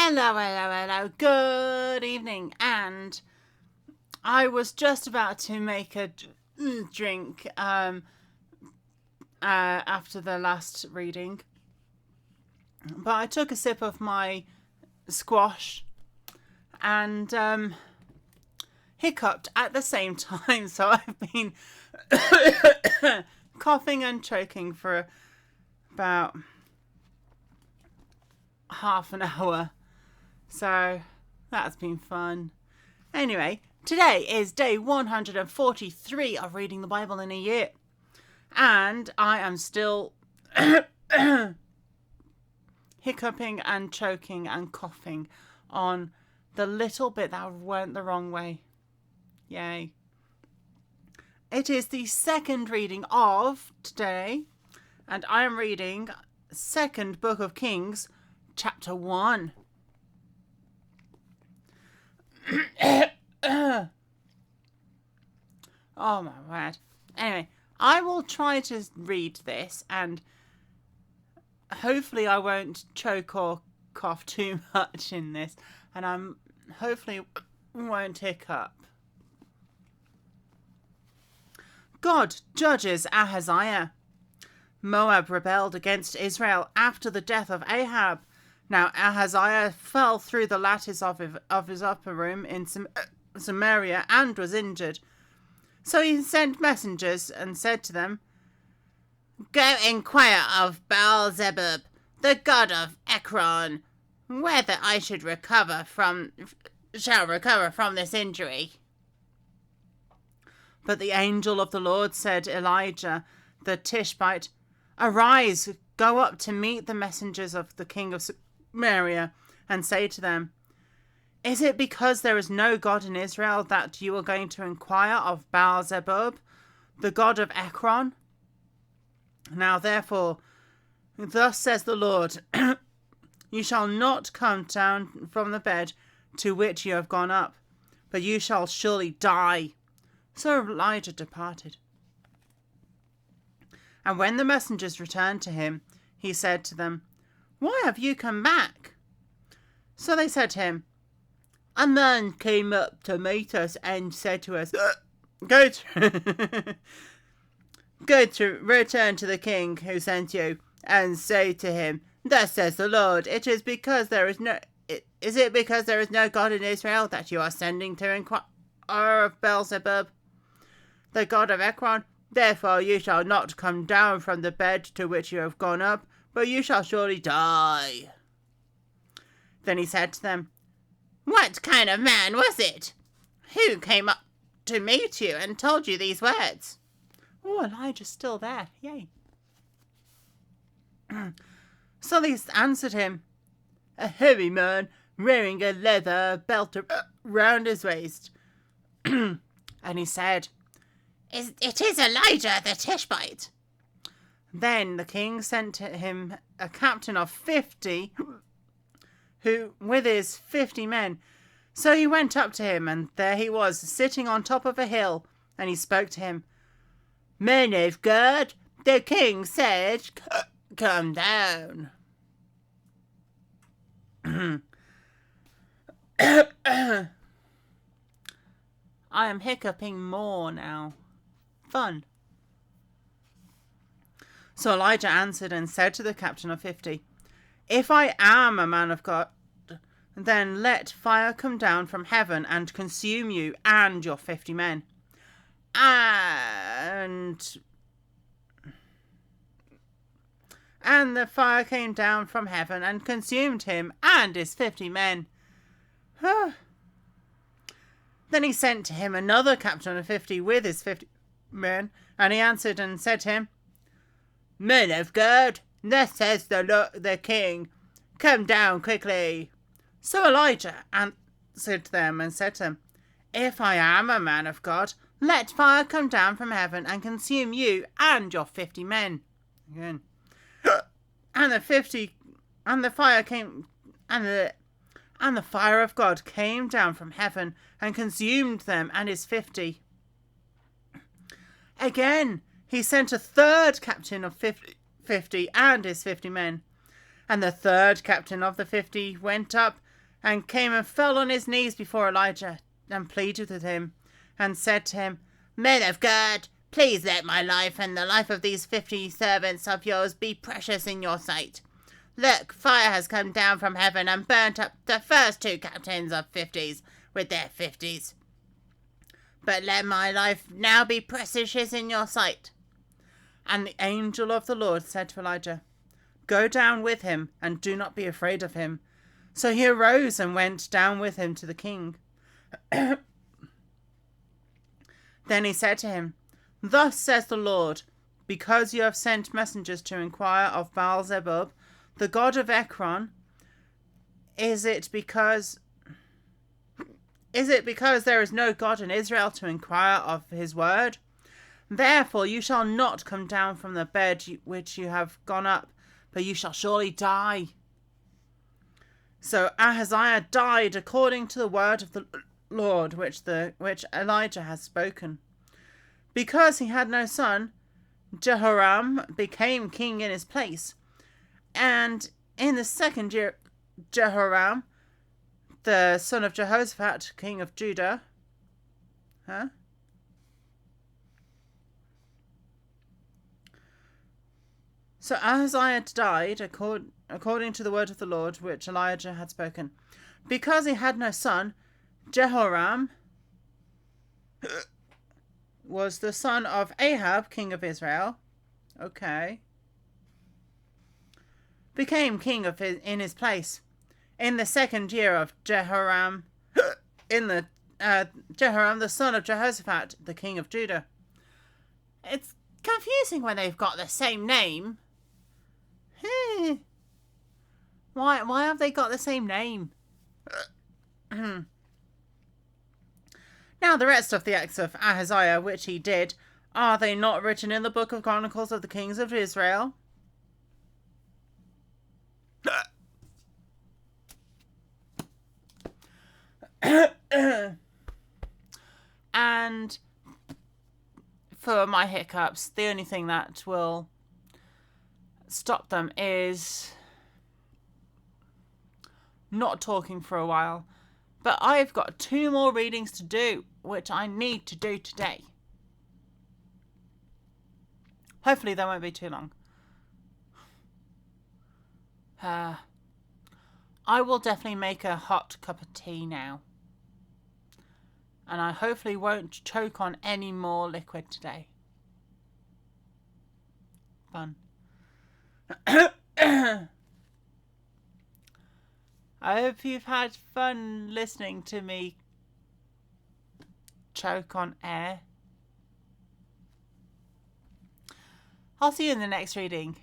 Hello. Good evening. And I was just about to make a drink after the last reading, but I took a sip of my squash and hiccuped at the same time. So I've been coughing and choking for about half an hour. So that's been fun. Anyway, today is day 143 of reading the Bible in a year. And I am still hiccuping and choking and coughing on the little bit that went the wrong way. Yay. It is the second reading of today, and I am reading Second Book of Kings, chapter 1. Oh my word. Anyway, I will try to read this and hopefully I won't choke or cough too much in this, and I'm hopefully won't hiccup. God judges Ahaziah. Moab rebelled against Israel after the death of Ahab. Now Ahaziah fell through the lattice of his upper room in Samaria and was injured. So he sent messengers and said to them, "Go inquire of Baal-zebub, the god of Ekron, whether I shall recover from this injury." But the angel of the Lord said, Elijah the Tishbite, "Arise, go up to meet the messengers of the king of Samaria, and say to them, is it because there is no God in Israel that you are going to inquire of Baal-zebub, the god of Ekron? Now therefore, thus says the Lord, you shall not come down from the bed to which you have gone up, but you shall surely die." So Elijah departed. And when the messengers returned to him, he said to them, "Why have you come back?" So they said to him, "A man came up to meet us and said to us, Go to return to the king who sent you, and say to him, thus says the Lord, is it because there is no God in Israel that you are sending to inquire of Baal-zebub, the god of Ekron? Therefore you shall not come down from the bed to which you have gone up, but you shall surely die." Then he said to them, "What kind of man was it? Who came up to meet you and told you these words?" Oh, Elijah's still there. Yay. So they answered him, "A heavy man wearing a leather belt round his waist." And he said, It is Elijah the Tishbite." Then the king sent to him a captain of 50, who with his 50 men. So he went up to him, and there he was, sitting on top of a hill, and he spoke to him. "Men of God, the king said, come down." I am hiccuping more now. Fun. So Elijah answered and said to the captain of 50, "If I am a man of God, then let fire come down from heaven and consume you and your 50 men. And the fire came down from heaven and consumed him and his 50 men. Then he sent to him another captain of 50 with his 50 men, and he answered and said to him, "Men of God, thus says the king, come down quickly." So Elijah answered them and said to them, "If I am a man of God, let fire come down from heaven and consume you and your 50 men." Again. And the fire of God came down from heaven and consumed them and his 50. Again, he sent a third captain of 50 and his 50 men. And the third captain of the 50 went up and came and fell on his knees before Elijah and pleaded with him and said to him, Men of God, please let my life and the life of these 50 servants of yours be precious in your sight. Look, fire has come down from heaven and burnt up the first 2 captains of 50s with their 50s. But let my life now be precious in your sight. And the angel of the Lord said to Elijah, Go down with him, and do not be afraid of him. So he arose and went down with him to the king. Then he said to him, Thus says the Lord, because you have sent messengers to inquire of Baal-zebub, the god of Ekron, is it because there is no God in Israel to inquire of his word? Therefore you shall not come down from the bed which you have gone up, but you shall surely die. So Ahaziah died according to the word of the Lord which Elijah has spoken. Because he had no son, Jehoram became king in his place. And in the 2nd year, Jehoram, the son of Jehoshaphat, king of Judah, So Ahaziah died according to the word of the Lord which Elijah had spoken. Because he had no son, Jehoram was the son of Ahab, king of Israel. Okay. Became king in his place. In the 2nd year of Jehoram, Jehoram, the son of Jehoshaphat, the king of Judah. It's confusing when they've got the same name. Why have they got the same name? Now the rest of the acts of Ahaziah which he did, are they not written in the book of Chronicles of the kings of Israel? And for my hiccups, the only thing that will stop them is not talking for a while. But I've got 2 more readings to do, which I need to do today. Hopefully they won't be too long. I will definitely make a hot cup of tea now. And I hopefully won't choke on any more liquid today. Fun. I hope you've had fun listening to me choke on air. I'll see you in the next reading.